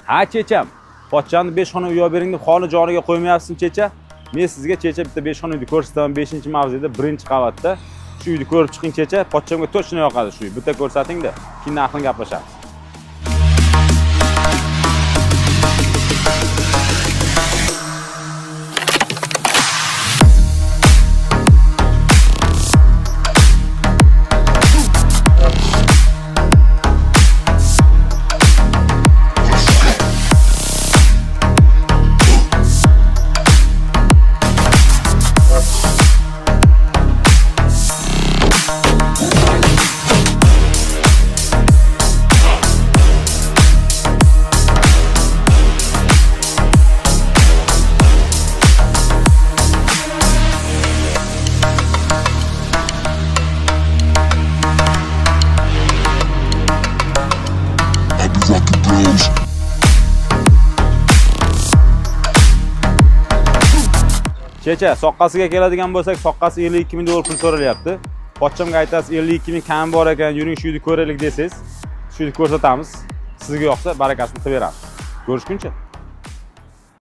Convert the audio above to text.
Ha checham, pochchani 5 xona uy olib bering deb xoli joniga qo'ymayapsiz checha. Men sizga checha bitta 5 xona uyni ko'rsataman 5-mavzeda 1-qavatda. Shu uyni ko'rib chiqing checha, pochchamga точно yoqadi shu uy. Bitta ko'rsating-da, keyin aqlni gaplashamiz. Checha, soqqasiga keladigan bo'lsak, soqqasi 52 ming dollar pul so'ralyapti. Pochchamga aytasiz 52 ming kam bor ekan, yuring shu uyni ko'raylik desangiz, shu uyni ko'rsatamiz. Sizga yoqsa barakasini qilib beramiz. Ko'rishguncha.